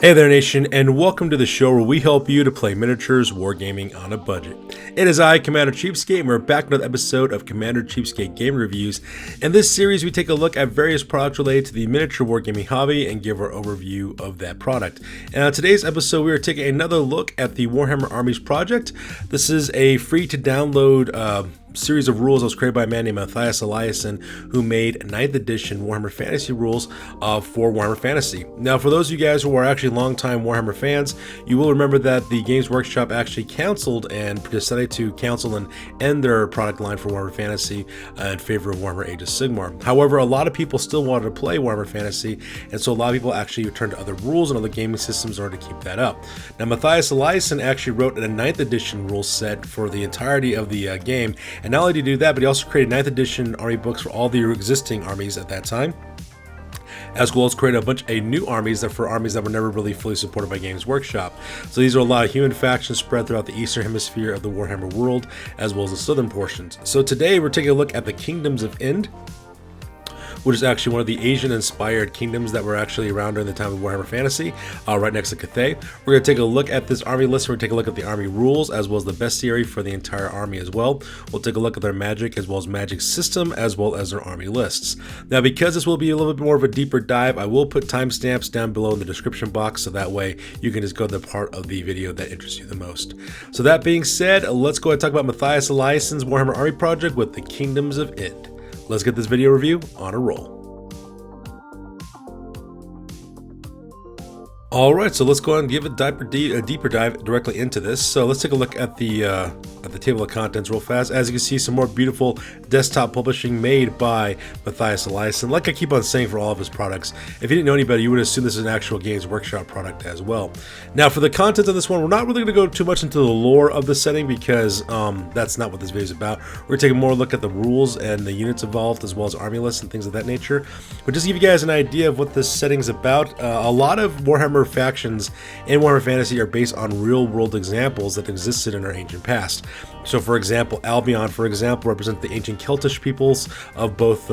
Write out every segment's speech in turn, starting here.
Hey there, nation, and welcome to the show where we help you to play miniatures wargaming on a budget. It is I, Commander Cheapskate, and we're back with another episode of Commander Cheapskate Gamer Reviews. In this series, we take a look at various products related to the miniature wargaming hobby and give our overview of that product. And on today's episode, we are taking another look at the Warhammer Armies Project. This is a free-to-download series of rules that was created by a man named Matthias Eliasson, who made 9th edition Warhammer Fantasy rules for Warhammer Fantasy. Now, for those of you guys who are actually longtime Warhammer fans, you will remember that the Games Workshop actually canceled and decided to cancel and end their product line for Warhammer Fantasy in favor of Warhammer Age of Sigmar. However, a lot of people still wanted to play Warhammer Fantasy, and so a lot of people actually turned to other rules and other gaming systems in order to keep that up. Now, Matthias Eliasson actually wrote a 9th edition rule set for the entirety of the game. And not only did he do that, but he also created 9th edition army books for all the existing armies at that time, as well as created a bunch of new armies that were never really fully supported by Games Workshop. So these are a lot of human factions spread throughout the eastern hemisphere of the Warhammer world, as well as the southern portions. So today we're taking a look at the Kingdoms of Ind, which is actually one of the Asian-inspired kingdoms that were actually around during the time of Warhammer Fantasy, right next to Cathay. We're going to take a look at this army list. We're going to take a look at the army rules, as well as the bestiary for the entire army as well. We'll take a look at their magic, as well as magic system, as well as their army lists. Now, because this will be a little bit more of a deeper dive, I will put timestamps down below in the description box, so that way you can just go to the part of the video that interests you the most. So that being said, let's go ahead and talk about Matthias Eliasson's Warhammer Army Project with the Kingdoms of Ind. Let's get this video review on a roll. Alright, so let's go ahead and give a deeper dive directly into this. So let's take a look at the table of contents real fast. As you can see, some more beautiful desktop publishing made by Matthias Eliasson. Like I keep on saying for all of his products, if you didn't know any better, you would assume this is an actual Games Workshop product as well. Now, for the content of this one, we're not really going to go too much into the lore of the setting because that's not what this video is about. We're going to take a more look at the rules and the units involved, as well as army lists and things of that nature. But just to give you guys an idea of what this setting's about, a lot of Warhammer factions in Warhammer Fantasy are based on real-world examples that existed in our ancient past. So, for example, Albion, for example, represents the ancient Celtic peoples of both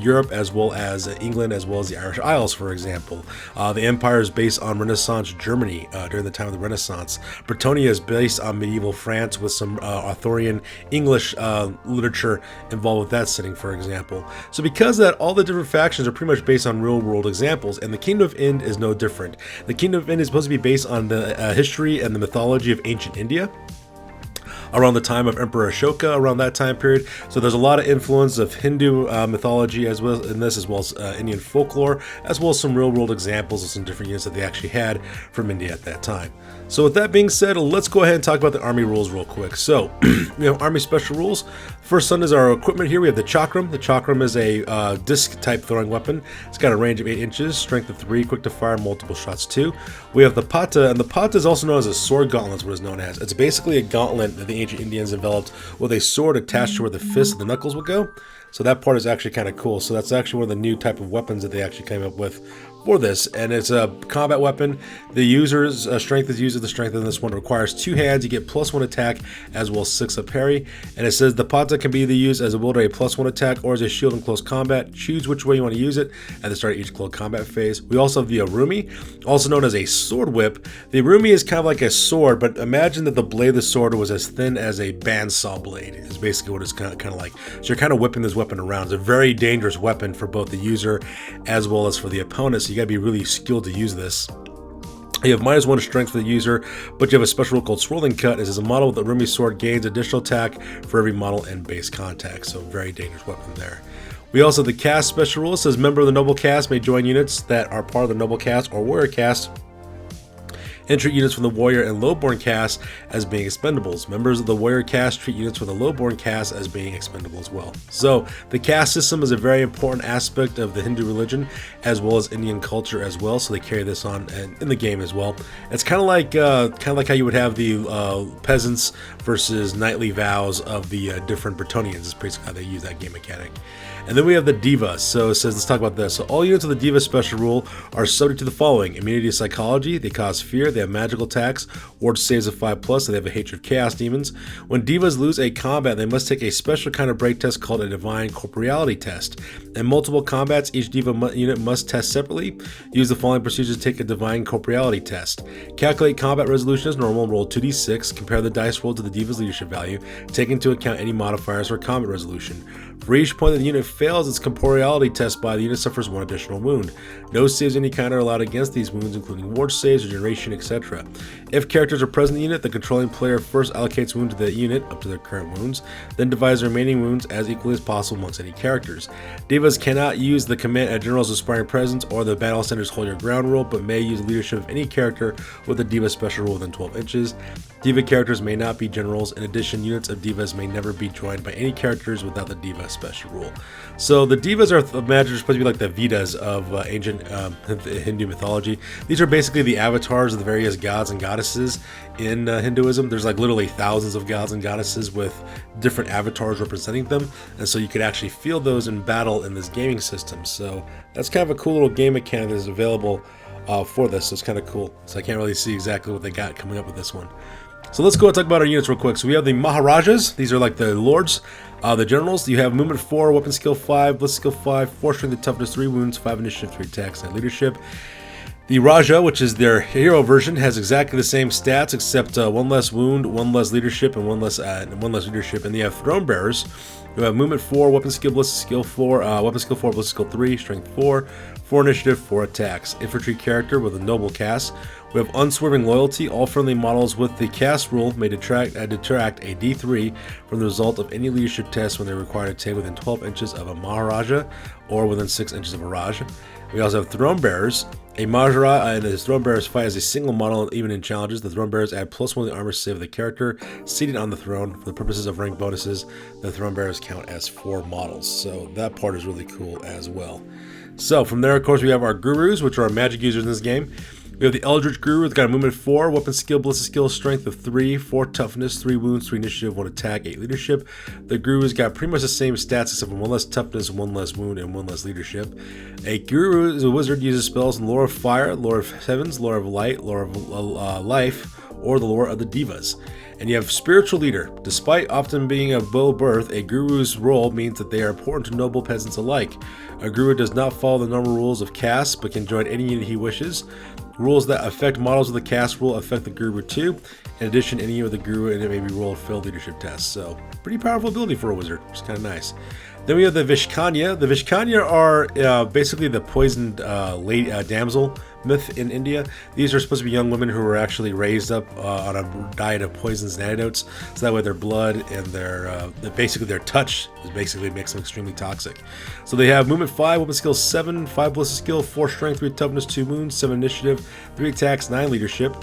Europe, as well as England, as well as the Irish Isles, for example. The Empire is based on Renaissance Germany during the time of the Renaissance. Britannia is based on medieval France with some Arthurian English literature involved with that setting, for example. So because of that, all the different factions are pretty much based on real-world examples, and the Kingdom of Ind is no different. The Kingdom of Ind is supposed to be based on the history and the mythology of ancient India, around the time of Emperor Ashoka, around that time period. So there's a lot of influence of Hindu mythology as well in this, as well as Indian folklore, as well as some real-world examples of some different units that they actually had from India at that time. So with that being said, let's go ahead and talk about the army rules real quick. So, we have army special rules. First one is our equipment here. We have the Chakram. The Chakram is a disc-type throwing weapon. It's got a range of 8 inches, strength of 3, quick to fire, multiple shots 2. We have the Pata, and the Pata is also known as a sword gauntlet, is what it's known as. It's basically a gauntlet that the ancient Indians developed with a sword attached to where the fists and the knuckles would go. So that part is actually kind of cool. So that's actually one of the new type of weapons that they actually came up with for this, and it's a combat weapon. The user's strength is used at the strength of this one. It requires 2 hands. You get +1 attack as well as 6 up parry, and it says the Pata can be either used as a wielder a +1 attack or as a shield in close combat. Choose which way you want to use it at the start of each close combat phase. We also have the Arumi, also known as a sword whip. The Arumi is kind of like a sword, but imagine that the blade of the sword was as thin as a bandsaw blade, is basically what it's kind of like. So you're kind of whipping this weapon around. It's a very dangerous weapon for both the user as well as for the opponent, so you gotta be really skilled to use this. You have -1 strength for the user, but you have a special rule called Swirling Cut. This is a model with the Arumi sword gains additional attack for every model and base contact, so very dangerous weapon there. We also have the cast special rule. It says member of the noble cast may join units that are part of the noble cast or warrior cast. And treat units from the warrior and lowborn cast as being expendables. Members of the warrior cast treat units from the lowborn cast as being expendable as well. So the caste system is a very important aspect of the Hindu religion as well as Indian culture as well. So they carry this on in the game as well. It's kind of like how you would have the peasants versus knightly vows of the different Bretonians. Is basically how they use that game mechanic. And then we have the Diva. So it says, let's talk about this. So all units of the Diva special rule are subject to the following: immunity to psychology. They cause fear. They They have magical attacks, ward saves of 5+, so they have a hatred of chaos demons. When divas lose a combat, they must take a special kind of break test called a divine corporeality test. In multiple combats, each diva unit must test separately. Use the following procedures to take a divine corporeality test. Calculate combat resolution as normal, roll 2d6, compare the dice roll to the diva's leadership value, take into account any modifiers for combat resolution. For each point that the unit fails its corporeality test by, the unit suffers 1 additional wound. No saves of any kind are allowed against these wounds, including ward saves, regeneration, etc. If characters are present in the unit, the controlling player first allocates wound to the unit up to their current wounds, then divides the remaining wounds as equally as possible amongst any characters. Divas cannot use the command at General's Inspiring Presence or the Battle Center's Hold Your Ground rule, but may use leadership of any character with a diva special rule within 12 inches. Diva characters may not be generals. In addition, units of divas may never be joined by any characters without the diva special rule. So the divas are supposed to be like the Vedas of ancient Hindu mythology. These are basically the avatars of the various gods and goddesses in Hinduism. There's like literally thousands of gods and goddesses with different avatars representing them, and so you could actually feel those in battle in this gaming system. So that's kind of a cool little game mechanic that is available for this. So it's kind of cool. So I can't really see exactly what they got coming up with this one. So let's go and talk about our units real quick. So we have the Maharajas. These are like the lords, the generals. You have movement 4, weapon skill 5, ballistic skill 5, 4 strength and toughness, 3 wounds, 5 initiative, 3 attacks, and leadership. The Raja, which is their hero version, has exactly the same stats except 1 less wound, 1 less leadership, and 1 less leadership. And they have throne bearers, who have movement 4, weapon skill, ballistic skill 4, weapon skill 4, ballistic skill 3, strength 4, 4 initiative, 4 attacks. Infantry character with a noble cast. We have unswerving loyalty. All friendly models with the cast rule may detract a D3 from the result of any leadership test when they're required to stay within 12 inches of a Maharaja or within 6 inches of a Raj. We also have throne bearers. A Maharaja and his throne bearers fight as a single model even in challenges. The throne bearers add +1 to the armor save of the character seated on the throne. For the purposes of rank bonuses, the throne bearers count as 4 models. So that part is really cool as well. So from there, of course, we have our gurus, which are our magic users in this game. We have the Eldritch Guru. It's got a movement 4, weapon skill, ballistic skill, strength of 3, 4 toughness, 3 wounds, 3 initiative, 1 attack, 8 leadership. The Guru's got pretty much the same stats except for 1 less toughness, 1 less wound, and 1 less leadership. A Guru is a wizard, uses spells in lore of fire, lore of heavens, lore of light, lore of life, or the lore of the divas. And you have spiritual leader. Despite often being of low birth, a guru's role means that they are important to noble peasants alike. A guru does not follow the normal rules of caste, but can join any unit he wishes. Rules that affect models of the caste rule affect the guru too. In addition, any of the guru and it may be rolled failed leadership tests. So pretty powerful ability for a wizard, which is kind of nice. Then we have the Vishkanya. The Vishkanya are basically the poisoned damsel myth in India. These are supposed to be young women who were actually raised up on a diet of poisons and antidotes, so that way their blood and their touch basically makes them extremely toxic. So they have movement 5, weapon skill 7, 5 ballistic skill, 4 strength, 3 toughness, 2 wounds, 7 initiative, 3 attacks, 9 leadership.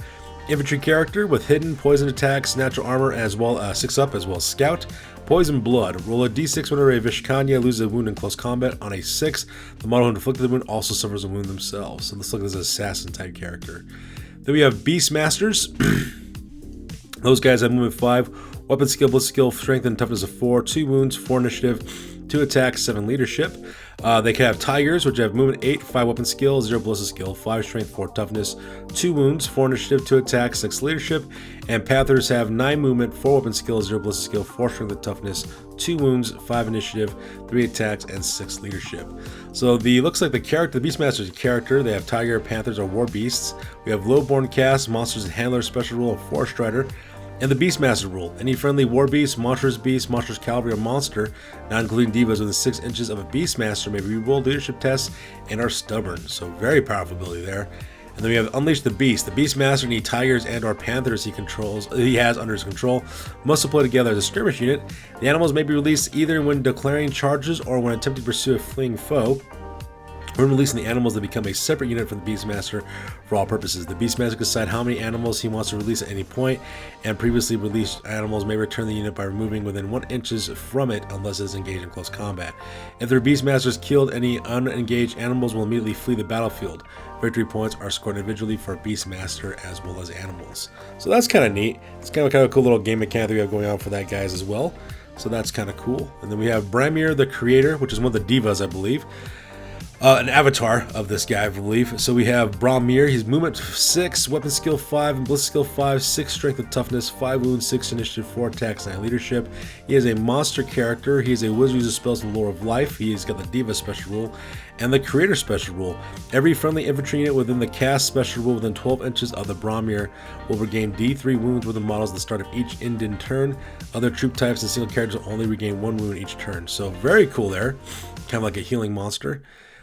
Infantry character with hidden poison attacks, natural armor, as well 6 up, as well as scout. Poison blood. Roll a d6 whenever a Vishkanya loses a wound in close combat. On a 6, the model who inflicted the wound also suffers a wound themselves. So let's look at this assassin type character. Then we have Beastmasters. Those guys have movement 5, weapon skill, ballistic skill, strength and toughness of 4, 2 wounds, 4 initiative, 2 attacks, 7 leadership. They can have tigers, which have movement 8, 5 weapon skill, 0 ballistic skill, 5 strength, 4 toughness, 2 wounds, 4 initiative, 2 attacks, 6 leadership. And panthers have 9 movement, 4 weapon skill, 0 ballistic skill, 4 strength and toughness, 2 wounds, 5 initiative, 3 attacks, and 6 leadership. So looks like the Beastmaster is a character. They have tiger, panthers are war beasts. We have lowborn cast, monsters and handlers, special rule, and forest rider. And the Beastmaster rule. Any friendly war beast, monstrous cavalry, or monster, not including divas within 6 inches of a Beastmaster, may re-roll leadership tests and are stubborn. So very powerful ability there. And then we have Unleash the Beast. The Beastmaster need tigers and or panthers he has under his control must deploy together as a skirmish unit. The animals may be released either when declaring charges or when attempting to pursue a fleeing foe. When releasing the animals, they become a separate unit from the Beastmaster for all purposes. The Beastmaster can decide how many animals he wants to release at any point, and previously released animals may return the unit by removing within 1 inch from it unless it is engaged in close combat. If their Beastmaster is killed, any unengaged animals will immediately flee the battlefield. Victory points are scored individually for Beastmaster as well as animals. So that's kind of neat. It's kind of a cool little game mechanic we have going on for that, guys, as well. So that's kind of cool. And then we have Bramir the Creator, which is one of the divas, I believe. an avatar of this guy, I believe. So we have Brahmir. He's movement 6, weapon skill 5, and ballistic skill 5, 6 strength and toughness, 5 wounds, 6 initiative, 4 attacks, 9 leadership. He is a monster character. He is a wizard who uses spells in the lore of life. He's got the Diva special rule and the Creator special rule. Every friendly infantry unit within the cast special rule within 12 inches of the Brahmir will regain D3 wounds within models at the start of each Indian turn. Other troop types and single characters will only regain 1 wound each turn. So very cool there. Kind of like a healing monster.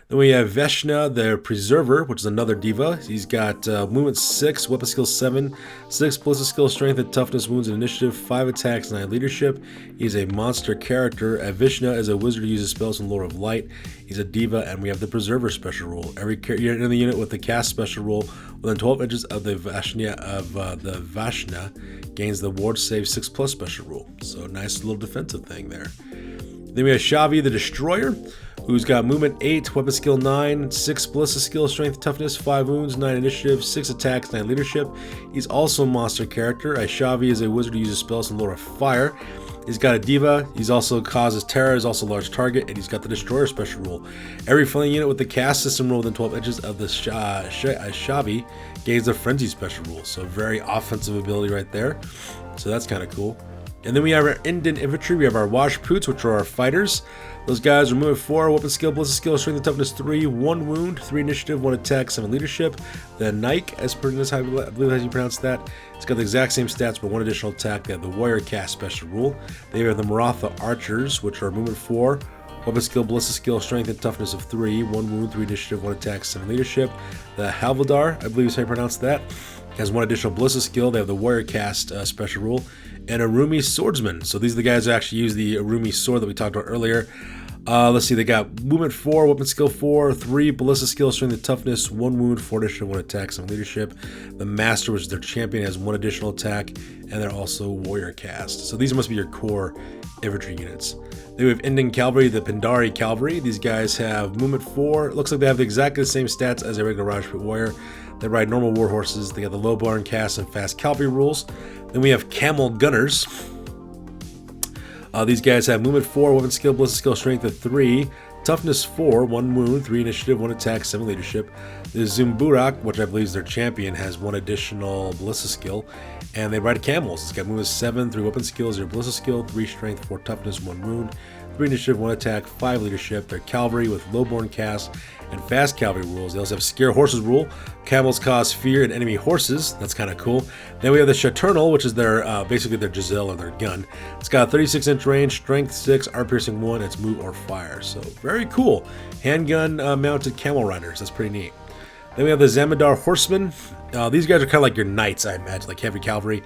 Then we have Veshna, the Preserver, which is another Diva. He's got movement 6, weapon skill 7, 6 ballistic skill, strength and toughness, wounds and initiative, 5 attacks, 9 leadership. He's a monster character. Veshna is a wizard who uses spells in lore of light. He's a Diva, and we have the Preserver special rule. Every unit in the unit with the cast special rule within 12 inches of the Veshna gains the ward save 6+ special rule. So nice little defensive thing there. Then we have Shavi the Destroyer, who's got movement 8, weapon skill 9, 6 ballistic skill, strength, toughness, 5 wounds, 9 initiative, 6 attacks, 9 leadership. He's also a monster character. Shavi is a wizard who uses spells in lore of fire. He's got a Diva. He's also causes terror. He's also a large target, and he's got the Destroyer special rule. Every friendly unit with the cast system rule within 12 inches of the Shavi gains the Frenzy special rule. So very offensive ability right there. So that's kind of cool. And then we have our Indian infantry. We have our Washpoots, which are our fighters. Those guys are movement 4, weapon skill, ballistic skill, strength and toughness 3, 1 wound, 3 initiative, 1 attack, 7 leadership. The Nike, as per this, I believe how you pronounce that. It's got the exact same stats, but 1 additional attack. They have the Warrior Cast special rule. They have the Maratha Archers, which are movement 4, weapon skill, ballistic skill, strength and toughness of 3, 1 wound, 3 initiative, 1 attack, 7 leadership. The Havildar, I believe is how you pronounce that, has 1 additional ballistic skill. They have the Warrior Cast special rule. And Arumi Swordsman. So these are the guys who actually use the Arumi sword that we talked about earlier. Let's see, they got movement 4, weapon skill 4, 3 ballistic skill, strength and toughness, 1 wound, 4 initiative, 1 attack, 7 leadership. The Master, which is their champion, has 1 additional attack, and they're also Warrior Cast. So these must be your core infantry units. Then we have Indian Cavalry, the Pindari Cavalry. These guys have movement 4. It looks like they have exactly the same stats as a regular Rajput warrior. They ride normal war horses. They got the low barn cast and fast cavalry rules. Then we have Camel Gunners. These guys have movement 4, weapon skill, ballistic skill, strength of 3, toughness 4, 1 wound, 3 initiative, 1 attack, 7 leadership. The Zumburak, which I believe is their champion, has 1 additional ballistic skill, and they ride camels. It's got movement 7, 3 weapon skills, 0 ballistic skill, 3 strength, 4 toughness, 1 wound, 3 initiative, 1 attack, 5 leadership. They're cavalry with lowborn cast and fast cavalry rules. They also have scare horses rule. Camels cause fear in enemy horses. That's kind of cool. Then we have the Chaternal, which is their basically their Giselle or their gun. It's got 36-inch range, strength 6, arm piercing 1. It's move or fire. So very cool. Handgun mounted camel riders. That's pretty neat. Then we have the Zamindar Horsemen. These guys are kind of like your knights, I imagine, like heavy cavalry.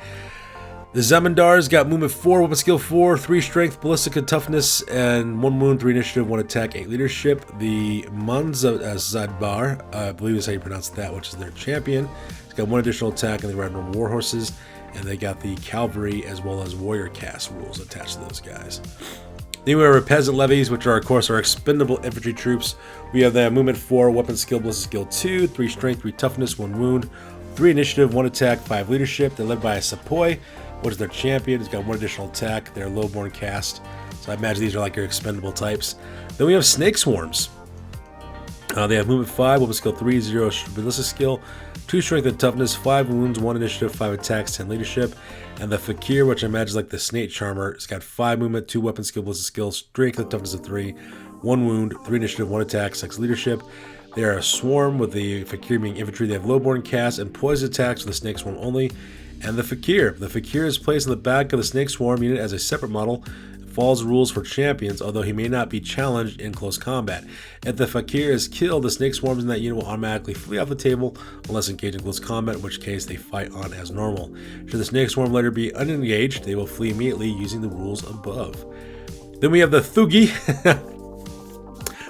The Zamindars got movement 4, weapon skill 4, 3 strength, ballistic and toughness, and 1 wound, 3 initiative, 1 attack, 8 leadership. The Manzadbar, I believe is how you pronounce that, which is their champion. It's got 1 additional attack, and they ride normal war horses. And they got the cavalry as well as warrior cast rules attached to those guys. Then we have our peasant levies, which are, of course, our expendable infantry troops. We have the movement 4, weapon skill, ballistic skill 2, 3 strength, 3 toughness, 1 wound, 3 initiative, 1 attack, 5 leadership. They're led by a Sepoy, which is their champion. It's got 1 additional attack. They're lowborn cast. So I imagine these are like your expendable types. Then we have snake swarms. They have movement 5, weapon skill 3, 0 ballistic skill, 2 strength and toughness, 5 wounds, 1 initiative, 5 attacks, 10 leadership. And the Fakir, which I imagine is like the snake charmer, it's got 5 movement, 2 weapon skill, ballistic skill, strength and toughness of 3, 1 wound, 3 initiative, 1 attack, 6 leadership. They are a swarm, with the Fakir being infantry. They have lowborn cast and poison attacks with the snake swarm only. And the Fakir. The Fakir is placed on the back of the snake swarm unit as a separate model. Follows rules for champions, although he may not be challenged in close combat. If the Fakir is killed, the snake swarms in that unit will automatically flee off the table unless engaged in close combat, in which case they fight on as normal. Should the snake swarm later be unengaged, they will flee immediately using the rules above. Then we have the Thugi,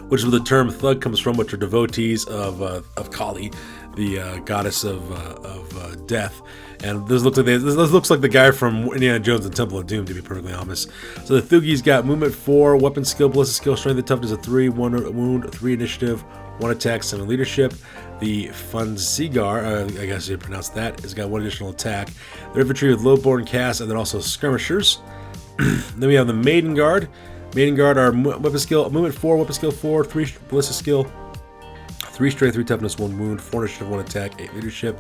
which is where the term thug comes from, which are devotees of Kali, the goddess of death. And this looks like the guy from Indiana Jones and Temple of Doom, to be perfectly honest. So the Thugi's got movement 4, weapon skill, ballistic skill, strength and toughness of 3, 1 wound, 3 initiative, 1 attack, 7 leadership. The Funzigar, I guess you pronounce that, has got 1 additional attack. They're infantry with lowborn cast, and they're also skirmishers. Then we have the Maiden Guard. Maiden Guard are weapon skill, movement 4, weapon skill 4, 3 ballistic skill, 3 strength, 3 toughness, 1 wound, 4 initiative, 1 attack, 8 leadership.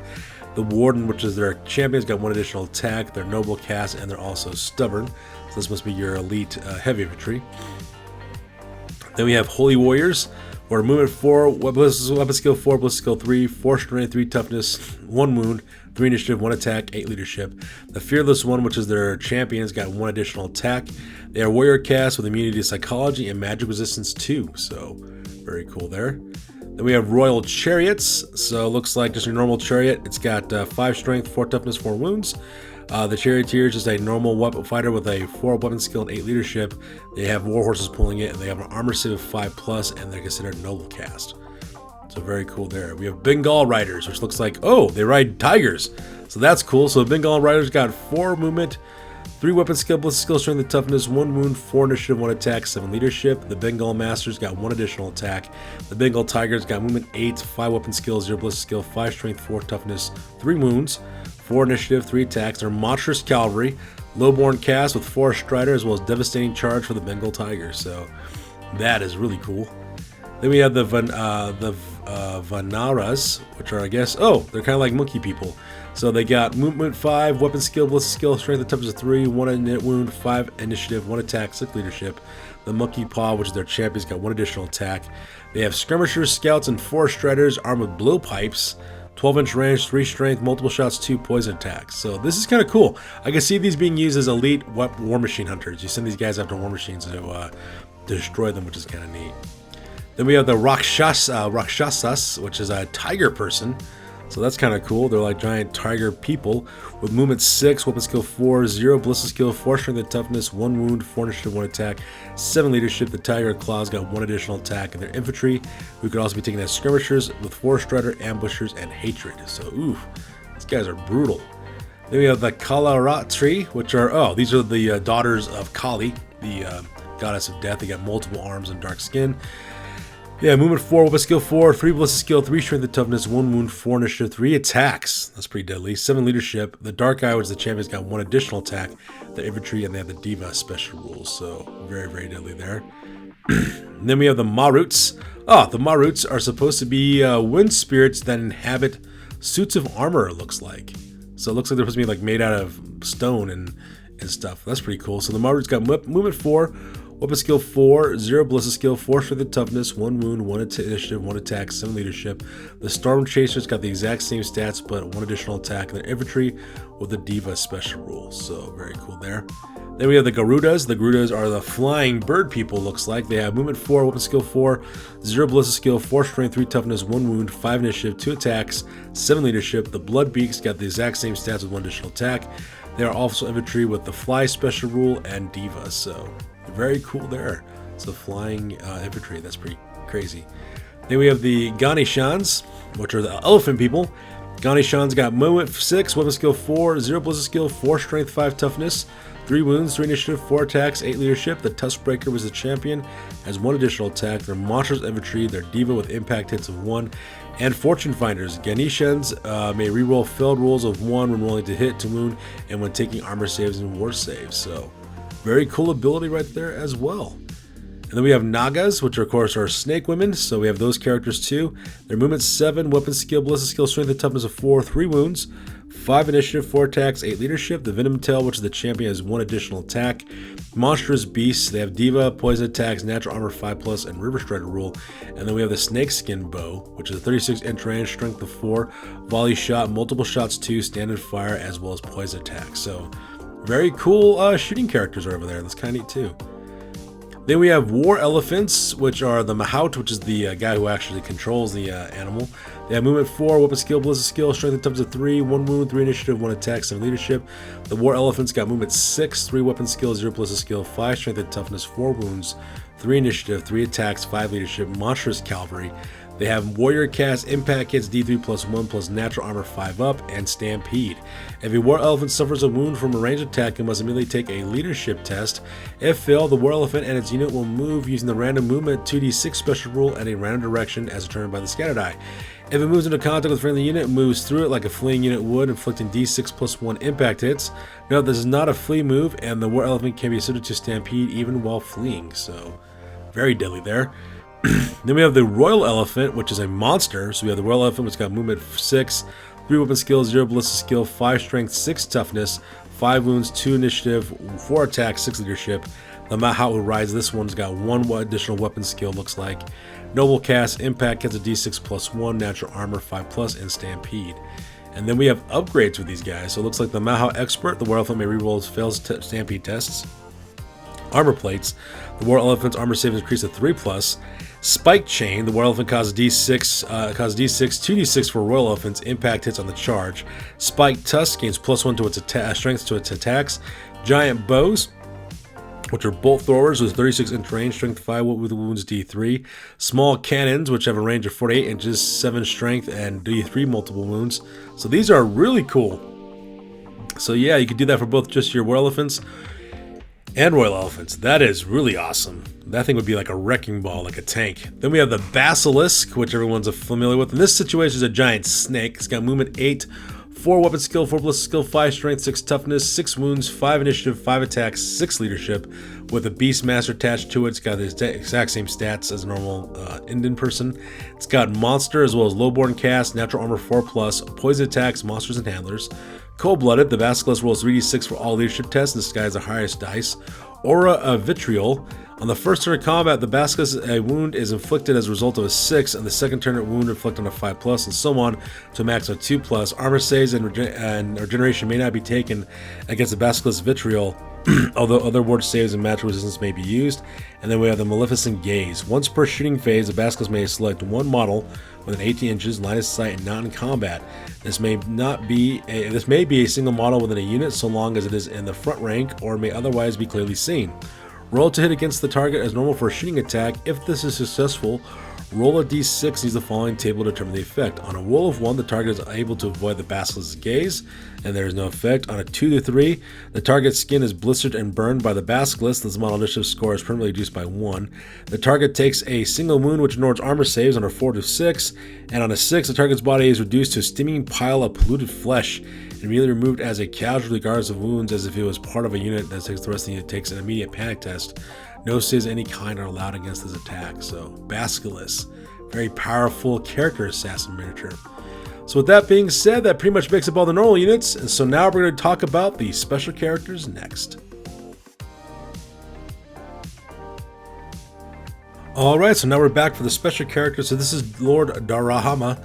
The Warden, which is their champions, got 1 additional attack. They're noble cast, and they're also stubborn. So this must be your elite heavy infantry. Then we have Holy Warriors, where movement 4, weapon skill 4, ballistic skill 3, 4 strength, 3 toughness, 1 wound, 3 initiative, 1 attack, 8 leadership. The Fearless one, which is their champions, got 1 additional attack. They are warrior cast with immunity to psychology and magic resistance 2. So very cool there. Then we have Royal Chariots. So it looks like just your normal chariot. It's got 5 strength, 4 toughness, 4 wounds. The Charioteer is just a normal weapon fighter with a 4 weapon skill and 8 leadership. They have war horses pulling it, and they have an armor save of 5+, and they're considered noble cast. So very cool there. We have Bengal Riders, which looks like, oh, they ride tigers. So that's cool. So the Bengal Riders got 4 movement, 3 weapon skill, ballistic skill, strength and toughness, 1 wound, 4 initiative, 1 attack, 7 leadership. The Bengal Masters got 1 additional attack. The Bengal Tigers got movement 8, 5 weapon skill, 0 ballistic skill, 5 strength, 4 toughness, 3 wounds, 4 initiative, 3 attacks. They're monstrous cavalry, lowborn cast with 4 strider, as well as devastating charge for the Bengal Tigers. So that is really cool. Then we have the Vanaras, which are, I guess, oh, they're kind of like monkey people. So they got movement 5, weapon skill, ballistic skill, strength and toughness of 3, 1 wound, 5 initiative, 1 attack, 6 leadership. The Monkey Paw, which is their champions, got 1 additional attack. They have skirmishers, scouts, and 4 striders armed with blowpipes. 12-inch range, 3 strength, multiple shots, 2 poison attacks. So this is kind of cool. I can see these being used as elite war machine hunters. You send these guys after war machines to destroy them, which is kind of neat. Then we have the Rakshasas, which is a tiger person. So that's kind of cool. They're like giant tiger people with movement 6, weapon skill 4, 0 ballistic skill, 4 strength and toughness, 1 wound, 4 initiative, 1 attack, 7 leadership. The tiger claws got 1 additional attack, and their infantry, who could also be taken as skirmishers with 4 strider, ambushers, and hatred. So ooh, these guys are brutal. Then we have the Kalaratri, which are, oh, these are the daughters of Kali, the goddess of death. They got multiple arms and dark skin. Yeah, movement 4, weapon skill 4, 3 ballistic skill, 3 strength and toughness, 1 wound, 4 initiative, 3 attacks. That's pretty deadly. 7 leadership. The Dark Eye, which is the champions, got 1 additional attack. The infantry, and they have the Diva special rules. So very, very deadly there. And then we have the Maruts. Oh, the Maruts are supposed to be wind spirits that inhabit suits of armor, it looks like. So it looks like they're supposed to be like made out of stone and stuff. That's pretty cool. So the Maruts got movement 4, weapon skill 4, 0 ballistic skill, 4 strength and toughness, 1 wound, 1 initiative, 1 attack, 7 leadership. The Storm Chasers got the exact same stats, but 1 additional attack. And their infantry with the Diva special rules. So very cool there. Then we have the Garudas. The Garudas are the flying bird people, looks like. They have movement 4, weapon skill 4, 0 ballistic skill, 4 strength, 3 toughness, 1 wound, 5 initiative, 2 attacks, 7 leadership. The Bloodbeaks got the exact same stats with 1 additional attack. They are also infantry with the Fly special rule and Diva. So very cool there. So flying infantry, that's pretty crazy. Then we have the Ganishans, which are the elephant people. Ganishans got movement 6, weapon skill 4, 0 ballistic skill, 4 strength, 5 toughness, 3 wounds, 3 initiative, 4 attacks, 8 leadership. The Tuskbreaker was the champion, has 1 additional attack. They're monstrous infantry. They're Diva with impact hits of 1. And Fortune Finders. Ganishans may reroll failed rolls of 1 when rolling to hit, to wound, and when taking armor saves and war saves. So very cool ability right there as well. And then we have Nagas, which of course are snake women. So we have those characters too. Their movement 7, weapon skill, ballistic skill, strength and toughness of 4, 3 wounds, 5 initiative, 4 attacks, 8 leadership. The Venom Tail, which is the champion, has 1 additional attack. Monstrous Beasts. They have Diva, poison attacks, natural armor 5+, and River Strider rule. And then we have the Snakeskin Bow, which is a 36-inch range, strength of 4, volley shot, multiple shots 2, standard fire, as well as poison attacks. So very cool shooting characters over there. That's kind of neat too. Then we have War Elephants, which are the Mahout, which is the guy who actually controls the animal. They have movement 4, weapon skill, ballistic skill, strength and toughness of 3, 1 wound, 3 initiative, 1 attack, 7 leadership. The War Elephants got movement 6, 3 weapon skill, 0 ballistic skill, 5 strength and toughness, 4 wounds, 3 initiative, 3 attacks, 5 leadership, monstrous cavalry. They have Warrior Cast, Impact Hits, D3 +1 plus Natural Armor 5 up, and Stampede. If a War Elephant suffers a wound from a ranged attack, it must immediately take a leadership test. If failed, the War Elephant and its unit will move using the random movement 2d6 special rule and a random direction as determined by the scatter die. If it moves into contact with a friendly unit, it moves through it like a fleeing unit would, inflicting d6 +1 impact hits. Note this is not a flee move, and the War Elephant can be subject to Stampede even while fleeing, so very deadly there. Then we have the Royal Elephant, which is a monster. So we have the Royal Elephant, which got movement 6, 3 weapon skill, 0 ballistic skill, 5 strength, 6 toughness, 5 wounds, 2 initiative, 4 attack, 6 leadership. The how it rides, this one's got 1 additional weapon skill, looks like. Noble Cast, Impact gets a d6 plus 1, Natural Armor 5 plus, and Stampede. And then we have upgrades with these guys. So it looks like the Maho Expert, the War Elephant may reroll fails Stampede tests. Armor Plates, the War Elephant's armor save is increased to 3 plus. Spike Chain, the War Elephant causes d6, 2d6 for Royal Elephant's impact hits on the charge. Spike Tusk gains +1 to its strength to its attacks. Giant Bows, which are bolt throwers with 36-inch range, strength 5 with wounds d3. Small Cannons, which have a range of 48 inches, 7 strength, and d3 multiple wounds. So these are really cool. So yeah, you could do that for both just your War Elephants and Royal Elephants. That is really awesome. That thing would be like a wrecking ball, like a tank. Then we have the Basilisk, which everyone's familiar with. In this situation, is a giant snake. It's got movement 8, 4 weapon skill, 4 ballistic skill, 5 strength, 6 toughness, 6 wounds, 5 initiative, 5 attacks, 6 leadership, with a Beastmaster attached to it. It's got the exact same stats as a normal Indian person. It's got Monster as well as Lowborn Cast, Natural Armor 4 plus, Poison attacks, monsters and handlers. Cold-Blooded, the Basilisk rolls 3d6 for all leadership tests. This guy has the highest dice. Aura of Vitriol. On the first turn of combat, the Basilisk a wound is inflicted as a result of a 6, and the second turn of wound inflicted on a 5 plus, and so on to a max of 2 plus. Armor saves and regeneration may not be taken against the Basilisk Vitriol, although other ward saves and magic resistance may be used. And then we have the Maleficent Gaze. Once per shooting phase, the Basilisk may select one model within 18 inches, line of sight, and not in combat. This may be a single model within a unit so long as it is in the front rank or may otherwise be clearly seen. Roll to hit against the target as normal for a shooting attack. If this is successful, roll a d6, use the following table to determine the effect. On a roll of 1, the target is able to avoid the Basilisk's gaze, and there is no effect. On a 2 to 3, the target's skin is blistered and burned by the Basilisk. This model initiative score is permanently reduced by 1. The target takes a single wound which ignores armor saves on a 4 to 6, and on a 6, the target's body is reduced to a steaming pile of polluted flesh and immediately removed as a casualty regardless of wounds, as if it was part of a unit that takes the rest of the unit takes an immediate panic test. No saves of any kind are allowed against this attack. So, Basilisk, very powerful character assassin miniature. So with that being said, that pretty much makes up all the normal units, and so now we're going to talk about the special characters next. Alright, so now we're back for the special characters. So this is Lord Darahama.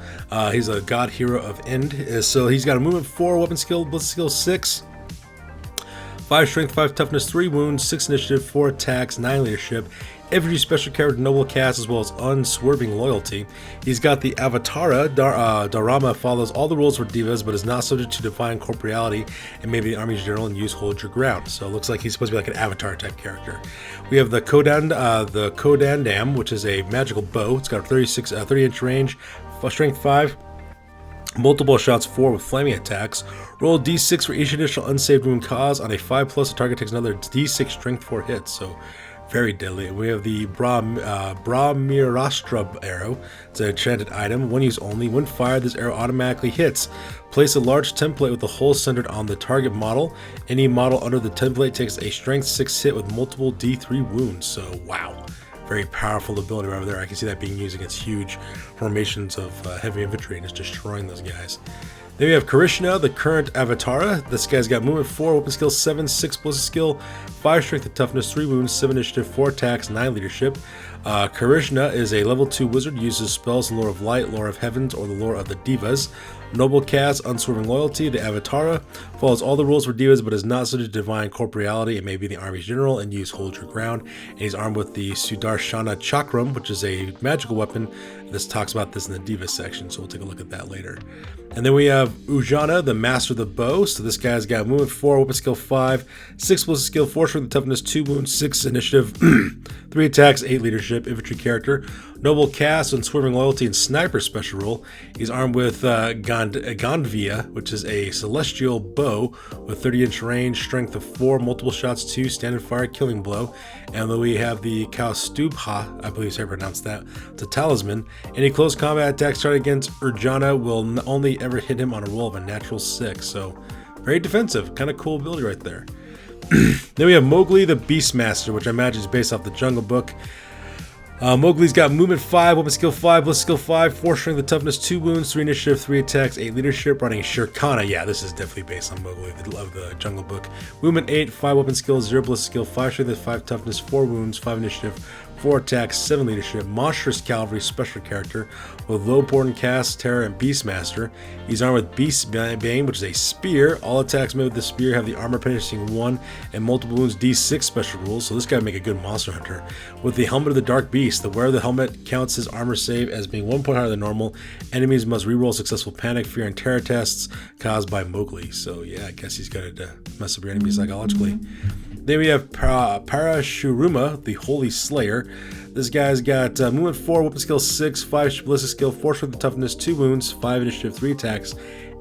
He's a god hero of Ind. So he's got a movement 4, weapon skill, ballistic skill 6, 5 strength, 5 toughness, 3 wounds, 6 initiative, 4 attacks, 9 leadership. Every special character Noble Cast as well as Unswerving Loyalty. He's got the Avatara. Darama follows all the rules for divas but is not subject to divine corporeality and may be the Army's general and use Hold Your Ground. So it looks like he's supposed to be like an Avatar type character. We have the Kodandam, which is a magical bow. It's got a 30-inch range, strength 5. Multiple shots 4 with flaming attacks. Roll d6 for each additional unsaved wound caused. On a 5 plus, the target takes another d6 strength 4 hits. So very deadly. We have the Brahmirastra arrow. It's an enchanted item, one use only. When fired, this arrow automatically hits. Place a large template with the hole centered on the target model. Any model under the template takes a strength 6 hit with multiple d3 wounds. So wow. Very powerful ability right over there. I can see that being used against huge formations of heavy infantry and just destroying those guys. Then we have Karishna, the current Avatara. This guy's got movement 4, weapon skill 7, 6 ballistic skill, 5 strength and toughness, 3 wounds, 7 initiative, 4 attacks, 9 leadership. Karishna is a level 2 wizard, uses spells in Lore of Light, Lore of Heavens, or the Lore of the Divas. Noble Cast, Unswerving Loyalty. The Avatara follows all the rules for divas but is not subject to divine corporeality and may be the Army's general and use Hold Your Ground. And he's armed with the Sudarshana Chakram, which is a magical weapon. This talks about this in the Diva section, so we'll take a look at that later. And then we have Ujana, the Master of the Bow. So this guy's got movement 4, weapon skill 5, 6 ballistic skill, 4 strength and toughness, 2 wounds, 6 initiative, 3 attacks, 8 leadership, infantry character. Noble Cast, Unswerving Loyalty, and Sniper special role. He's armed with Gandvia, which is a celestial bow with 30-inch range, strength of 4, multiple shots 2, standard fire, killing blow. And then we have the Kaustubha, I believe is how I pronounce that. It's a talisman. Any close combat attacks targeted against Urjana will only ever hit him on a roll of a natural 6. So very defensive, kind of cool ability right there. Then we have Mowgli the Beastmaster, which I imagine is based off the Jungle Book. Mowgli's got movement 5, weapon skill 5, ballistic skill 5, 4 strength and toughness, 2 wounds, 3 initiative, 3 attacks, 8 leadership, running Shirkana. Yeah, this is definitely based on Mowgli of the Jungle Book. Movement 8, 5 weapon skill, 0 ballistic skill, 5 strength, 5 toughness, 4 wounds, 5 initiative, 4 attacks, 7 leadership, monstrous cavalry special character with low important cast, terror, and beastmaster. He's armed with Beast Bane, which is a spear. All attacks made with the spear have the armor penetrating 1 and multiple wounds D6 special rules, so this guy would make a good monster hunter. With the helmet of the dark beast, the wearer of the helmet counts his armor save as being 1 point higher than normal. Enemies must reroll successful panic, fear, and terror tests caused by Mowgli. So yeah, I guess he's got to mess up your enemies psychologically. Then we have Parashuruma, the Holy Slayer. This guy's got movement 4, weapon skill 6, 5 ballistic skill, 4 strength and toughness, 2 wounds, 5 initiative, 3 attacks,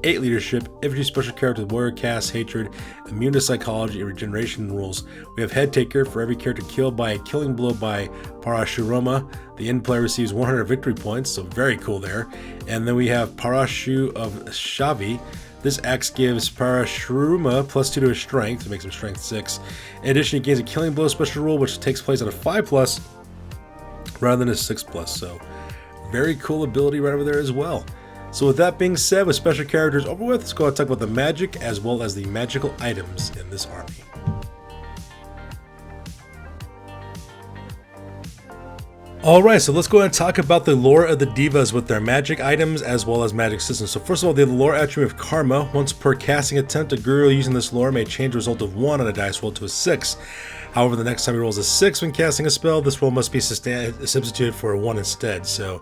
8 leadership, infantry special character with warrior cast, hatred, immune to psychology, and regeneration rules. We have Head Taker for every character killed by a killing blow by Parashurama. The end player receives 100 victory points, so very cool there. And then we have Parashu of Shavi. This axe gives Parashurama +2 to his strength, to make him strength 6. In addition, he gains a killing blow special rule, which takes place at a 5+ rather than a 6+. So, very cool ability right over there as well. So with that being said, with special characters over with, let's go and talk about the magic as well as the magical items in this army. Alright, so let's go ahead and talk about the lore of the Divas with their magic items as well as magic systems. So first of all, they have the lore attribute of Karma. Once per casting attempt, a guru using this lore may change the result of 1 on a dice roll to a 6. However, the next time he rolls a 6 when casting a spell, this roll must be substituted for a 1 instead. So,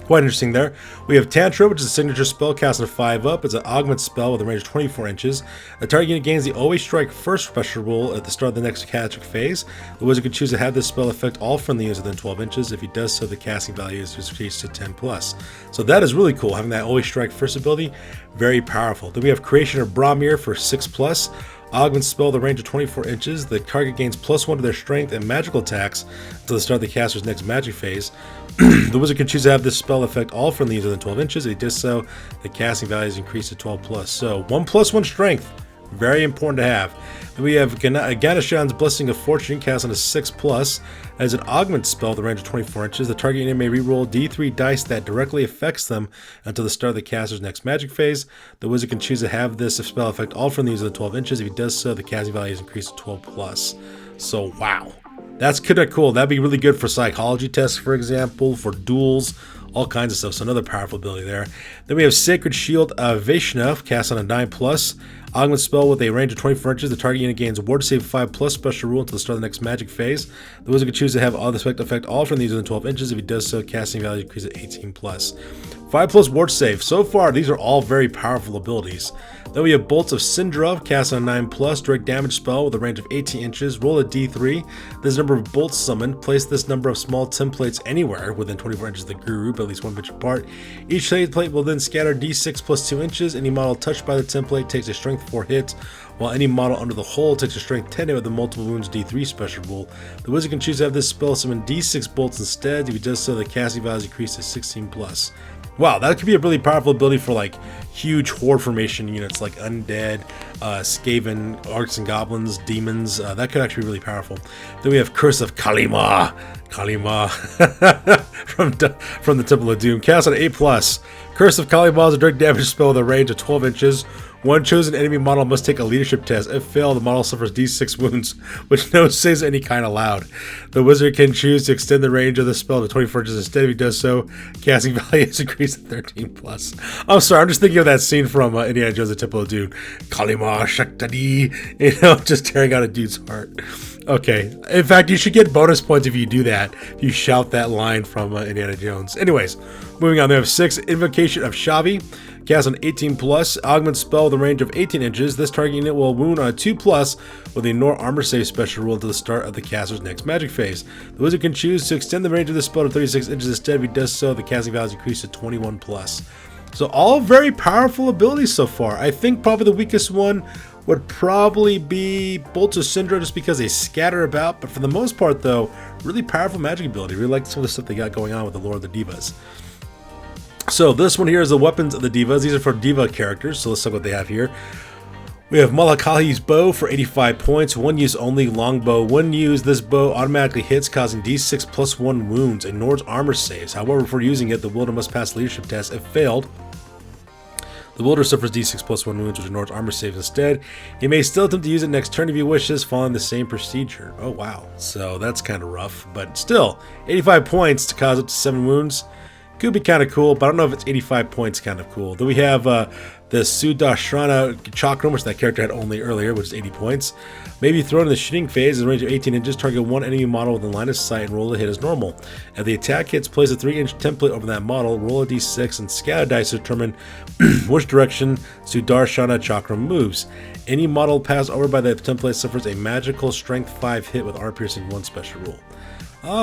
quite interesting there. We have Tantra, which is a signature spell cast at 5 up. It's an augment spell with a range of 24 inches. The target unit gains the Always Strike First special roll at the start of the next magic phase. The wizard can choose to have this spell affect all friendly units within 12 inches. If he does so, the casting value is increased to 10+. So that is really cool, having that Always Strike First ability. Very powerful. Then we have Creation of Bramir for 6+. Augment spell with a range of 24 inches. The target gains +1 to their strength and magical attacks until the start of the caster's next magic phase. The wizard can choose to have this spell affect all friendly units within 12 inches. If he does so, the casting value is increased to 12+. So 1+1 strength, very important to have. Then we have Ganashan's Blessing of Fortune cast on a 6+. As an augment spell with a range of 24 inches, the target unit may reroll D3 dice that directly affects them until the start of the caster's next magic phase. The wizard can choose to have this spell affect all friendly units within 12 inches. If he does so, the casting value is increased to 12+. So wow, that's kind of cool. That'd be really good for psychology tests, for example, for duels, all kinds of stuff. So another powerful ability there. Then we have Sacred Shield of Vaishnav cast on a 9+. Augment spell with a range of 24 inches. The target unit gains Ward Save 5+ special rule until the start of the next magic phase. The wizard can choose to have all the effect affect all from these within 12 inches. If he does so, casting value increases to 18+. 5+ Ward Save. So far, these are all very powerful abilities. Then we have Bolts of Syndra cast on 9+. Direct damage spell with a range of 18 inches. Roll a d3. This number of bolts summoned. Place this number of small templates anywhere within 24 inches of the guru, but at least 1 inch apart. Each template will then scatter d6 +2 inches. Any model touched by the template takes a strength 4 hit, while any model under the hole takes a strength 10 hit with a multiple wounds d3 special rule. The wizard can choose to have this spell summon d6 bolts instead. If he does so, the casting value is increased to 16+. Wow, that could be a really powerful ability for like huge horde formation units like undead, Skaven, orcs and goblins, demons. That could actually be really powerful. Then we have Curse of Kalima from the Temple of Doom. Cast on 8+. Curse of Kalima is a direct damage spell with a range of 12 inches. One chosen enemy model must take a leadership test. If failed, the model suffers d6 wounds, which no saves any kind allowed. The wizard can choose to extend the range of the spell to 24 inches instead. If he does so, casting value is increased to 13+. I'm sorry, I'm just thinking of that scene from Indiana Jones: The Temple of Doom. Kalima Shaktadi, just tearing out a dude's heart. Okay, in fact, you should get bonus points if you do that. If you shout that line from Indiana Jones. Anyways, moving on, they have 6 Invocation of Shavi. Cast on 18+. Augment spell with a range of 18 inches. This target unit will wound on a 2+ with a ignore armor save special rule until the start of the caster's next magic phase. The wizard can choose to extend the range of the spell to 36 inches instead. If he does so, the casting value is increased to 21+. So all very powerful abilities so far. I think probably the weakest one would probably be Bolts of Syndra, just because they scatter about. But for the most part, though, really powerful magic ability. Really like some of the stuff they got going on with the lore of the Divas. So this one here is the weapons of the Divas. These are for Diva characters, so let's look what they have here. We We have Malakali's bow for 85 points, one use only, longbow. When used, this bow automatically hits, causing D6 plus 1 wounds, ignores armor saves. However, before using it, the wielder must pass leadership test. If failed, the wielder suffers D6 plus 1 wounds, which ignores armor saves instead. He may still attempt to use it next turn if he wishes, following the same procedure. Oh wow, so that's kind of rough, but still, 85 points to cause up to 7 wounds. Could be kind of cool, but I don't know if it's 85 points kind of cool. Then we have the Sudarshana Chakram, which that character had only earlier, which is 80 points. Maybe thrown in the shooting phase, in a range of 18 inches, target one enemy model within line of sight and roll a hit as normal. If the attack hits, place a 3-inch template over that model, roll a d6, and scatter dice to determine which direction Sudarshana Chakram moves. Any model passed over by the template suffers a magical strength 5 hit with armor piercing 1 special rule.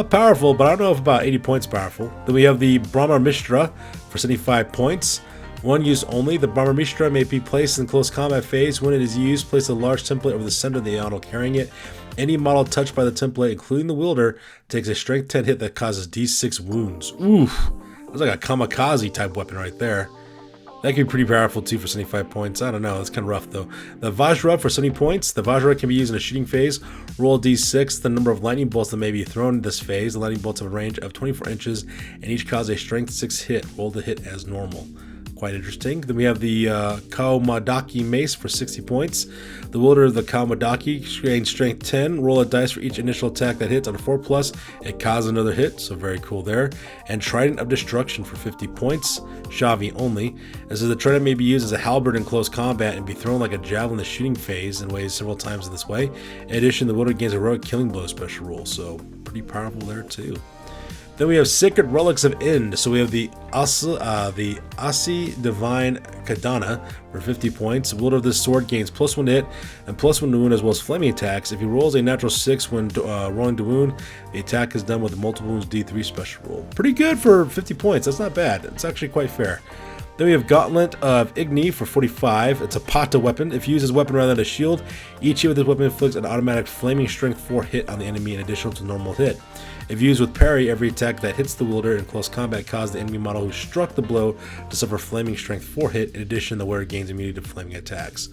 Powerful, but I don't know if about 80 points powerful. Then we have the Brahma Mishra for 75 points. One use only. The Brahma Mishra may be placed in close combat phase. When it is used, place a large template over the center of the model carrying it. Any model touched by the template, including the wielder, takes a strength 10 hit that causes D6 wounds. Oof. That's like a kamikaze type weapon right there. That could be pretty powerful too for 75 points. I don't know. That's kind of rough though. The Vajra for 70 points. The Vajra can be used in a shooting phase. Roll a d6. The number of lightning bolts that may be thrown in this phase. The lightning bolts have a range of 24 inches and each cause a strength 6 hit. Roll the hit as normal. Quite interesting. Then we have the Kaumadaki Mace for 60 points. The wielder of the Kaumadaki gains strength 10. Roll a dice for each initial attack that hits on a 4+. It causes another hit, so very cool there. And Trident of Destruction for 50 points. Shavi only. As the Trident may be used as a halberd in close combat and be thrown like a javelin in the shooting phase and weighs several times in this way. In addition, the wielder gains a heroic killing blow special rule, so pretty powerful there too. Then we have Sacred Relics of Ind. So we have the Asi Divine Kadana for 50 points. The wielder of this sword gains +1 hit and +1 to wound as well as flaming attacks. If he rolls a natural 6 when rolling to wound, the attack is done with a multiple wounds D3 special roll. Pretty good for 50 points. That's not bad. It's actually quite fair. Then we have Gauntlet of Igni for 45. It's a Pata weapon. If used as a weapon rather than a shield, each hit with this weapon inflicts an automatic flaming strength 4 hit on the enemy in addition to normal hit. If used with parry, every attack that hits the wielder in close combat causes the enemy model who struck the blow to suffer flaming strength 4 hit. In addition, the wielder gains immunity to flaming attacks.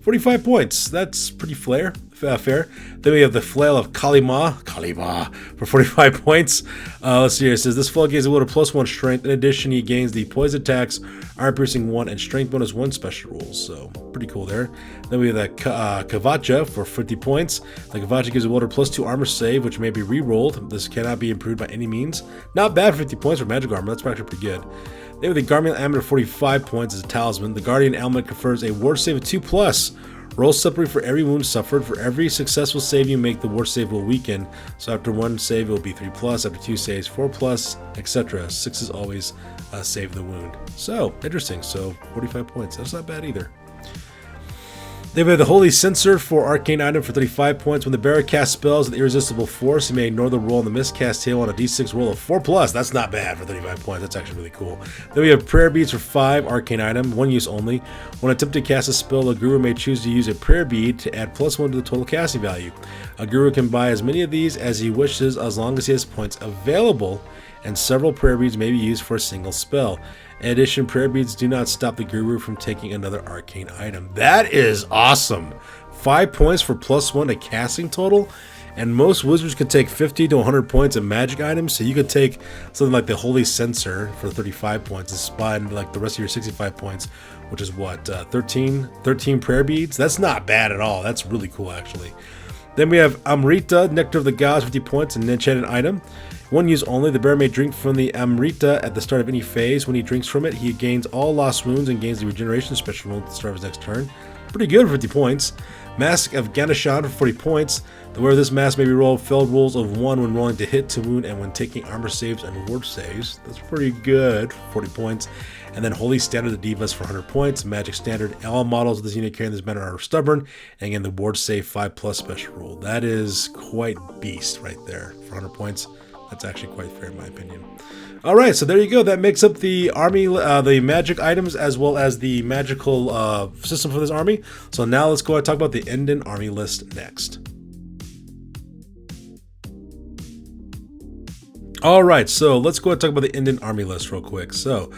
45 points. That's pretty fair. Then we have the Flail of Kalima for 45 points. Let's see here. It says this flail gains the wielder +1 strength. In addition, he gains the poison attacks, armor piercing 1, and strength bonus 1 special rules. So pretty cool there. Then we have the Kavacha for 50 points. The Kavacha gives the wielder +2 armor save, which may be re-rolled. This cannot be improved by any means. Not bad for 50 points for magic armor. That's actually pretty good. Then with the Guardian Amulet for 45 points as a talisman. The Guardian Amulet confers a ward save of 2+. Roll separately for every wound suffered. For every successful save you make, the ward save will weaken. So after 1 save, it will be 3+. After 2 saves, 4+, etc. 6 is always save the wound. So, interesting. So, 45 points. That's not bad either. They have the Holy Censer for Arcane Item for 35 points. When the bearer casts spells with irresistible force, he may ignore the roll on the miscast table on a d6 roll of 4+. That's not bad for 35 points. That's actually really cool. Then we have Prayer Beads for 5, Arcane Item, 1 use only. When attempting to cast a spell, the Guru may choose to use a Prayer Bead to add +1 to the total casting value. A Guru can buy as many of these as he wishes as long as he has points available, and several Prayer Beads may be used for a single spell. In addition, Prayer Beads do not stop the Guru from taking another arcane item. That is awesome! 5 points for +1 to casting total, and most wizards can take 50 to 100 points of magic items, so you could take something like the Holy Censer for 35 points and spend like the rest of your 65 points, which is what, 13 Prayer Beads? That's not bad at all. That's really cool, actually. Then we have Amrita, Nectar of the Gods, 50 points, an enchanted item. 1 use only. The bearer may drink from the Amrita at the start of any phase. When he drinks from it, he gains all lost wounds and gains the regeneration special wound at the start of his next turn. Pretty good for 50 points. Mask of Ganeshan for 40 points. The wearer of this mask may be rolled failed rolls of 1 when rolling to hit, to wound, and when taking armor saves and ward saves. That's pretty good, 40 points. And then Holy Standard of the Divas for 100 points. Magic Standard. All models of this unit carrying this banner are stubborn. And again, the ward save 5+ special rule. That is quite beast right there for 100 points. That's actually quite fair in my opinion. All right, so there you go. That makes up the army, the magic items, as well as the magical system for this army. So now let's go and talk about the Indian army list next. All right, so let's go and talk about the Indian army list real quick. So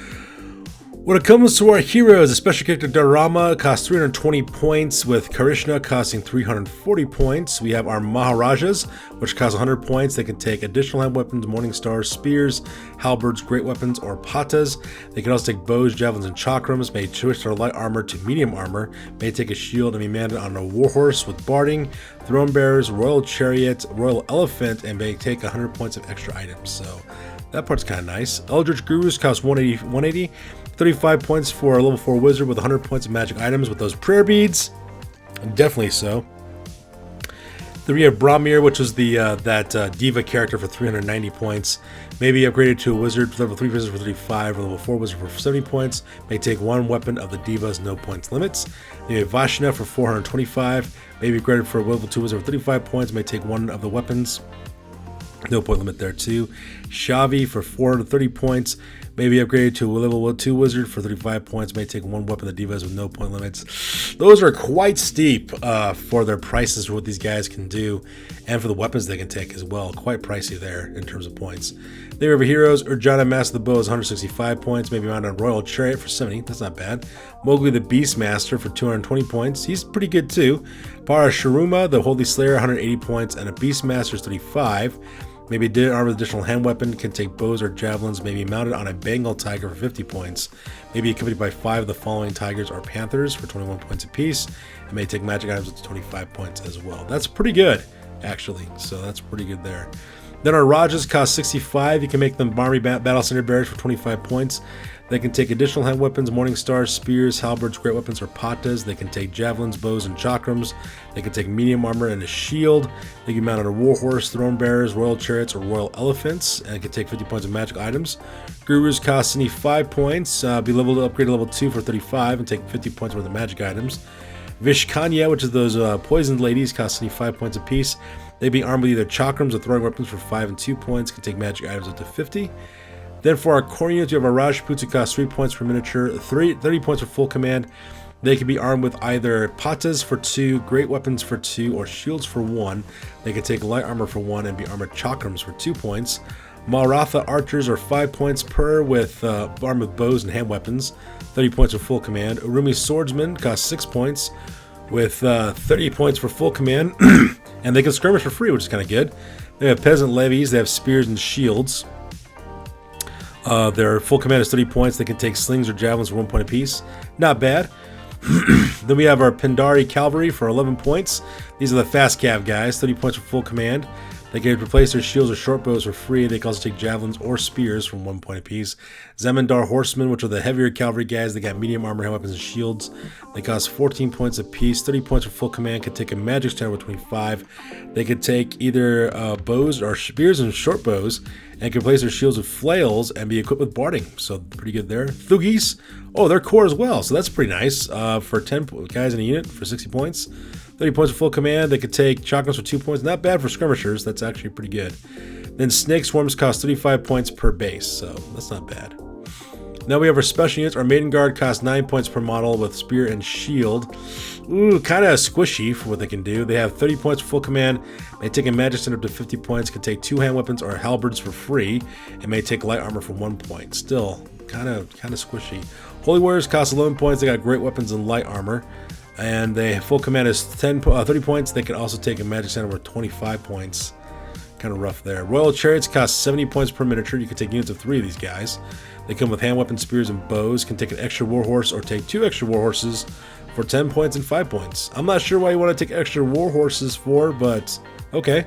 When it comes to our heroes, a special character Dharma costs 320 points, with Krishna costing 340 points. We have our Maharajas, which cost 100 points. They can take additional hand weapons, morning stars, spears, halberds, great weapons, or patas. They can also take bows, javelins, and chakrams. May switch their light armor to medium armor. May take a shield and be mounted on a warhorse with barding, throne bearers, royal chariot, royal elephant, and may take 100 points of extra items. So that part's kind of nice. Eldritch Gurus cost 180. 35 points for a level 4 wizard with 100 points of magic items with those prayer beads. Definitely so. Then we have Bramir, which is the diva character for 390 points. May be upgraded to a wizard, level 3 wizard for 35, or level 4 wizard for 70 points. May take one weapon of the divas, no points limits. Then we have Vashna for 425. May be upgraded for a level 2 wizard for 35 points. May take one of the weapons. No point limit there too. Shavi for 430 points. May be upgraded to a level 2 wizard for 35 points. May take one weapon of the divas with no point limits. Those are quite steep for their prices for what these guys can do, and for the weapons they can take as well. Quite pricey there in terms of points. Then we have heroes. Urjana, Master of the Bow is 165 points. Maybe mounted on Royal Chariot for 70. That's not bad. Mowgli the Beastmaster for 220 points. He's pretty good too. Parashuruma, the Holy Slayer, 180 points, and a Beastmaster is 35. Maybe did arm with additional hand weapon, can take bows or javelins, maybe mounted on a Bengal tiger for 50 points. Maybe accompanied by 5 of the following tigers or panthers for 21 points apiece. And may take magic items with 25 points as well. That's pretty good, actually. So that's pretty good there. Then our Rajas cost 65. You can make them Army Battle Center Bearers for 25 points. They can take additional hand weapons, morning stars, spears, halberds, great weapons, or patas. They can take javelins, bows, and chakrams. They can take medium armor and a shield. They can mount on a warhorse, throne bearers, royal chariots, or royal elephants, and can take 50 points of magic items. Gurus cost 75 points. Be upgraded to level 2 for 35 and take 50 points worth of magic items. Vishkanya, which is those poisoned ladies, cost 75 points apiece. They be armed with either chakrams or throwing weapons for 5 and 2 points. Can take magic items up to 50. Then for our core units, we have our Rajputs who cost 3 points per miniature, 30 points for full command. They can be armed with either patas for 2, great weapons for 2, or shields for 1. They can take light armor for 1 and be armored chakrams for 2 points. Maratha archers are 5 points per, with armed with bows and hand weapons, 30 points for full command. Urumi swordsmen cost 6 points with 30 points for full command, and they can skirmish for free, which is kind of good. They have peasant levies. They have spears and shields. Their full command is 30 points. They can take slings or javelins for 1 point apiece. Not bad. Then we have our Pendari Cavalry for 11 points. These are the fast cav guys, 30 points for full command. They can replace their shields or short bows for free. They can also take javelins or spears from 1 point apiece. Zemindar Horsemen, which are the heavier cavalry guys. They got medium armor, hand weapons, and shields. They cost 14 points apiece. 30 points for full command. Can take a magic standard with 25. They could take either bows or spears and short bows, and can replace their shields with flails and be equipped with barding. So pretty good there. Thugis, oh, they're core as well, so that's pretty nice. For 10 guys in a unit for 60 points. 30 points of full command. They could take chakrams for 2 points. Not bad for skirmishers. That's actually pretty good. Then snake swarms cost 35 points per base, so that's not bad. Now we have our special units. Our maiden guard costs 9 points per model with spear and shield. Ooh, kind of squishy for what they can do. They have 30 points for full command. May take a magic stand up to 50 points. Can take 2 hand weapons or halberds for free, and may take light armor for 1 point. Still kind of squishy. Holy warriors cost 11 points. They got great weapons and light armor. And the full command is 30 points. They can also take a magic center worth 25 points. Kind of rough there. Royal chariots cost 70 points per miniature. You can take units of 3 of these guys. They come with hand weapons, spears, and bows. Can take an extra warhorse or take 2 extra warhorses for 10 points and 5 points. I'm not sure why you want to take extra warhorses for, but okay.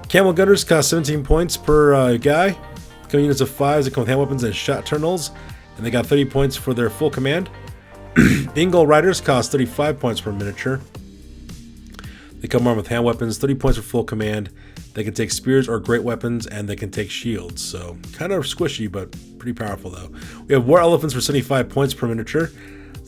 Camel gunners cost 17 points per guy. Come units of 5s that come with hand weapons and shot tunnels. And they got 30 points for their full command. Bengal riders cost 35 points per miniature. They come armed with hand weapons, 30 points for full command. They can take spears or great weapons, and they can take shields. So kind of squishy, but pretty powerful though. We have war elephants for 75 points per miniature.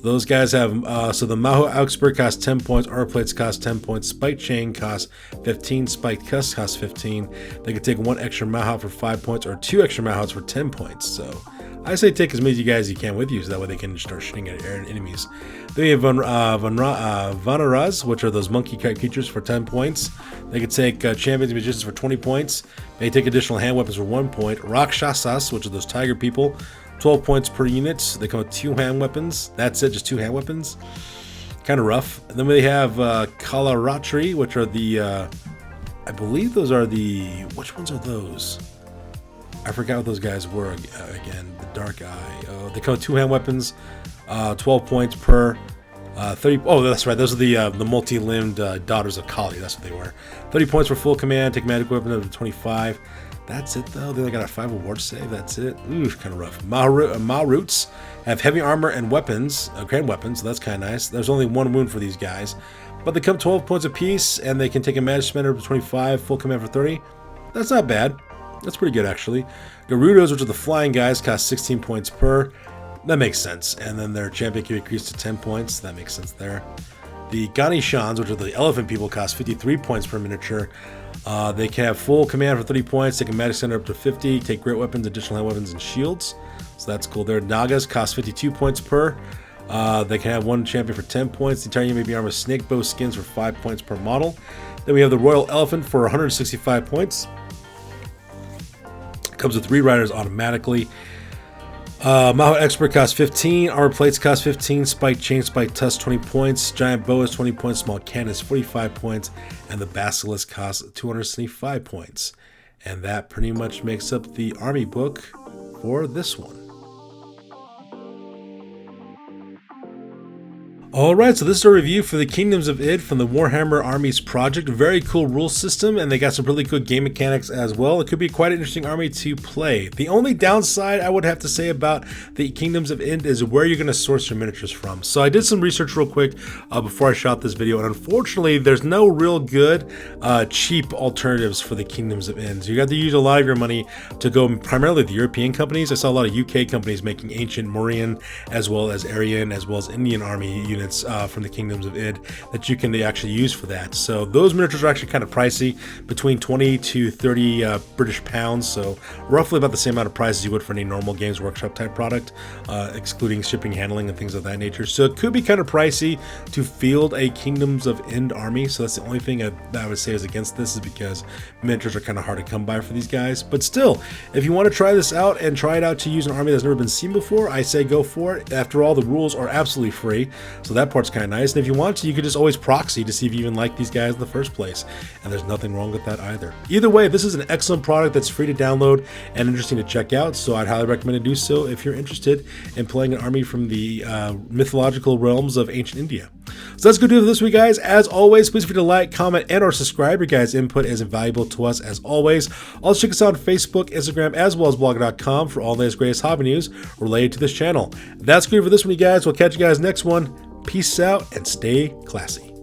Those guys have, so the Maho Augsburg costs 10 points, armor plates cost 10 points, spike chain costs 15, spiked cuss costs 15. They can take 1 extra Mahout for 5 points or 2 extra Mahouts for 10 points. So I say take as many of you guys as you can with you, so that way they can start shooting at enemies. Then we have Vanaras, which are those monkey creatures for 10 points. They can take champions and magicians for 20 points. They take additional hand weapons for 1 point. Rakshasas, which are those tiger people, 12 points per unit. They come with 2 hand weapons. That's it, just 2 hand weapons. Kind of rough. And then we have Kalaratri, which are the, I believe those are the, which ones are those? I forgot what those guys were again. The Dark Eye. They come with 2 hand weapons, 12 points per 30. Oh, that's right. Those are the multi-limbed Daughters of Kali. That's what they were. 30 points for full command. Take magic weapon up to 25. That's it though. They only got a 5 award save. That's it. Ooh, kind of rough. Maruts have heavy armor and weapons, grand weapons. So that's kind of nice. There's only 1 wound for these guys, but they come 12 points apiece, and they can take a magic spender up to 25. Full command for 30. That's not bad. That's pretty good, actually. Garudos, which are the flying guys, cost 16 points per. That makes sense. And then their champion can increase to 10 points. That makes sense there. The Ganishans, which are the elephant people, cost 53 points per miniature. They can have full command for 30 points. Take a magic center up to 50. Take great weapons, additional hand weapons, and shields. So that's cool. Their Nagas cost 52 points per. They can have 1 champion for 10 points. The entire unit may be armed with snake bow skins for 5 points per model. Then we have the Royal Elephant for 165 points. Comes with 3 riders automatically. Maho Expert costs 15. Armor plates cost 15. Spike chain, spike tusk 20 points. Giant bow is 20 points. Small cannon is 45 points. And the Basilisk costs 275 points. And that pretty much makes up the army book for this one. Alright, so this is a review for the Kingdoms of Id from the Warhammer Armies Project. Very cool rule system, and they got some really good game mechanics as well. It could be quite an interesting army to play. The only downside I would have to say about the Kingdoms of Id is where you're going to source your miniatures from. So I did some research real quick before I shot this video, and unfortunately there's no real good cheap alternatives for the Kingdoms of Id. So you got to use a lot of your money to go primarily the European companies. I saw a lot of UK companies making ancient Mauryan as well as Aryan as well as Indian army units from the Kingdoms of Id that you can actually use for that. So those miniatures are actually kind of pricey, between 20 to 30 British pounds, so roughly about the same amount of price as you would for any normal Games Workshop type product, excluding shipping, handling, and things of that nature. So it could be kind of pricey to field a Kingdoms of Id army, so that's the only thing that I would say is against this, is because miniatures are kind of hard to come by for these guys. But still, if you want to try this out and try it out to use an army that's never been seen before, I say go for it. After all, the rules are absolutely free, so that part's kind of nice. And if you want to, you could just always proxy to see if you even like these guys in the first place, and there's nothing wrong with that either. Either way, this is an excellent product that's free to download and interesting to check out, so I'd highly recommend to do so if you're interested in playing an army from the mythological realms of ancient India. So that's good to do for this week, guys. As always, please feel free to like, comment, and or subscribe. Your guys' input is invaluable to us as always. Also check us out on Facebook, Instagram, as well as blogger.com for all the latest greatest hobby news related to this channel. That's good for this one, you guys. We'll catch you guys next one. Peace out and stay classy.